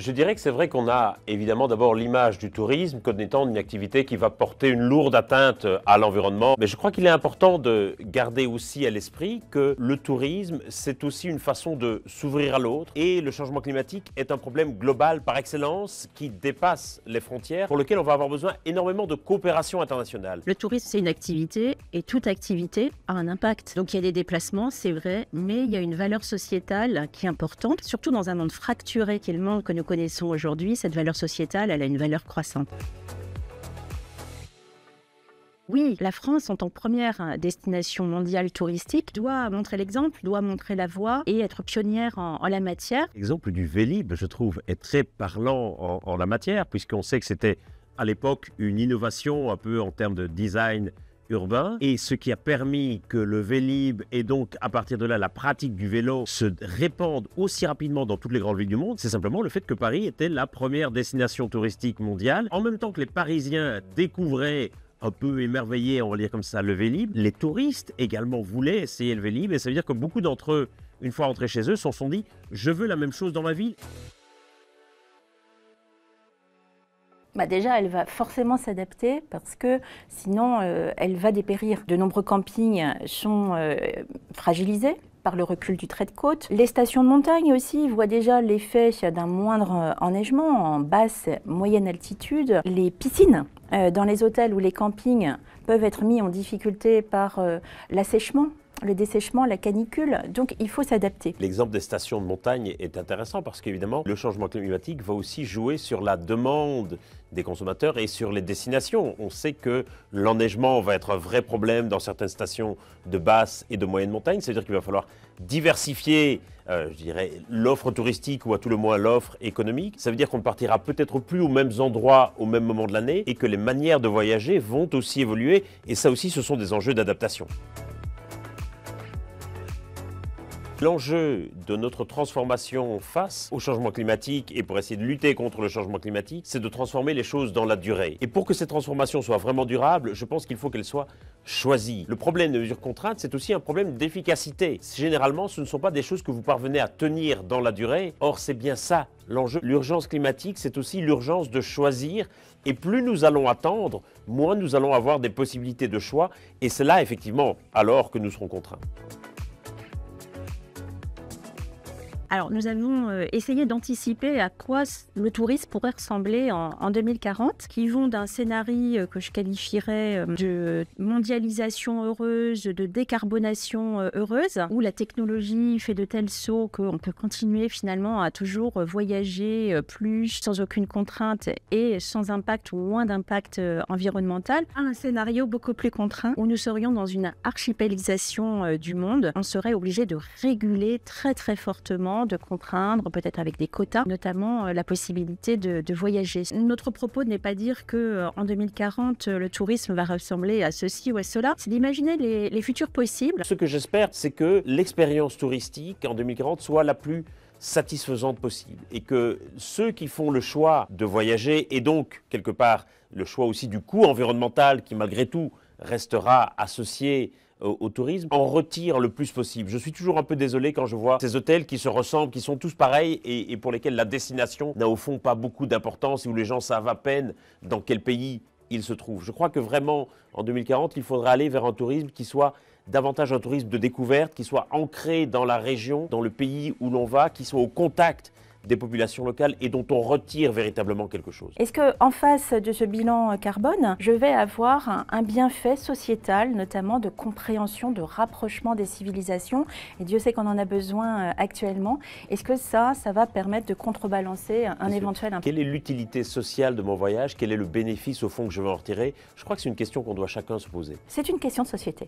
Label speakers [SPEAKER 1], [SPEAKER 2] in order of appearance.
[SPEAKER 1] Je dirais que c'est vrai qu'on a évidemment d'abord l'image du tourisme comme étant une activité qui va porter une lourde atteinte à l'environnement. Mais je crois qu'il est important de garder aussi à l'esprit que le tourisme, c'est aussi une façon de s'ouvrir à l'autre. Et le changement climatique est un problème global par excellence qui dépasse les frontières, pour lequel on va avoir besoin énormément de coopération internationale.
[SPEAKER 2] Le tourisme, c'est une activité et toute activité a un impact. Donc il y a des déplacements, c'est vrai, mais il y a une valeur sociétale qui est importante, surtout dans un monde fracturé qui est le monde que nous connaissons aujourd'hui. Cette valeur sociétale, elle a une valeur croissante. Oui, la France, en tant que première destination mondiale touristique, doit montrer l'exemple, doit montrer la voie et être pionnière en la matière.
[SPEAKER 1] L'exemple du Vélib, je trouve, est très parlant en la matière, puisqu'on sait que c'était à l'époque une innovation un peu en termes de design urbain, et ce qui a permis que le Vélib et donc à partir de là la pratique du vélo se répande aussi rapidement dans toutes les grandes villes du monde, c'est simplement le fait que Paris était la première destination touristique mondiale. En même temps que les Parisiens découvraient un peu émerveillés, on va dire comme ça, le Vélib, les touristes également voulaient essayer le Vélib, et ça veut dire que beaucoup d'entre eux, une fois rentrés chez eux, se sont dit « je veux la même chose dans ma ville ».
[SPEAKER 2] Déjà, elle va forcément s'adapter parce que sinon, elle va dépérir. De nombreux campings sont fragilisés par le recul du trait de côte. Les stations de montagne aussi voient déjà l'effet d'un moindre enneigement en basse, moyenne altitude. Les piscines dans les hôtels ou les campings peuvent être mis en difficulté par l'assèchement, le dessèchement, la canicule, donc il faut s'adapter.
[SPEAKER 1] L'exemple des stations de montagne est intéressant parce qu'évidemment, le changement climatique va aussi jouer sur la demande des consommateurs et sur les destinations. On sait que l'enneigement va être un vrai problème dans certaines stations de basse et de moyenne montagne, c'est-à-dire qu'il va falloir diversifier je dirais, l'offre touristique ou à tout le moins l'offre économique. Ça veut dire qu'on ne partira peut-être plus aux mêmes endroits au même moment de l'année et que les manières de voyager vont aussi évoluer, et ça aussi, ce sont des enjeux d'adaptation. L'enjeu de notre transformation face au changement climatique et pour essayer de lutter contre le changement climatique, c'est de transformer les choses dans la durée. Et pour que cette transformation soit vraiment durable, je pense qu'il faut qu'elle soit choisie. Le problème de mesures contraintes, c'est aussi un problème d'efficacité. Généralement, ce ne sont pas des choses que vous parvenez à tenir dans la durée. Or, c'est bien ça l'enjeu. L'urgence climatique, c'est aussi l'urgence de choisir. Et plus nous allons attendre, moins nous allons avoir des possibilités de choix. Et c'est là, effectivement, alors que nous serons contraints.
[SPEAKER 2] Alors, nous avons essayé d'anticiper à quoi le tourisme pourrait ressembler en 2040, qui vont d'un scénario que je qualifierais de mondialisation heureuse, de décarbonation heureuse, où la technologie fait de tels sauts qu'on peut continuer finalement à toujours voyager plus sans aucune contrainte et sans impact ou moins d'impact environnemental, à un scénario beaucoup plus contraint où nous serions dans une archipélisation du monde. On serait obligé de réguler très très fortement, de contraindre, peut-être avec des quotas, notamment la possibilité de voyager. Notre propos n'est pas dire qu'en 2040, le tourisme va ressembler à ceci ou à cela, c'est d'imaginer les futurs possibles.
[SPEAKER 1] Ce que j'espère, c'est que l'expérience touristique en 2040 soit la plus satisfaisante possible et que ceux qui font le choix de voyager et donc, quelque part, le choix aussi du coût environnemental qui, malgré tout, restera associé au tourisme, en retire le plus possible. Je suis toujours un peu désolé quand je vois ces hôtels qui se ressemblent, qui sont tous pareils et pour lesquels la destination n'a au fond pas beaucoup d'importance et où les gens savent à peine dans quel pays ils se trouvent. Je crois que vraiment, en 2040, il faudra aller vers un tourisme qui soit davantage un tourisme de découverte, qui soit ancré dans la région, dans le pays où l'on va, qui soit au contact des populations locales et dont on retire véritablement quelque chose.
[SPEAKER 2] Est-ce qu'en face de ce bilan carbone, je vais avoir un bienfait sociétal, notamment de compréhension, de rapprochement des civilisations, et Dieu sait qu'on en a besoin actuellement. Est-ce que ça va permettre de contrebalancer un éventuel impact?
[SPEAKER 1] Quelle est l'utilité sociale de mon voyage? Quel est le bénéfice au fond que je vais en retirer? Je crois que c'est une question qu'on doit chacun se poser.
[SPEAKER 2] C'est une question de société.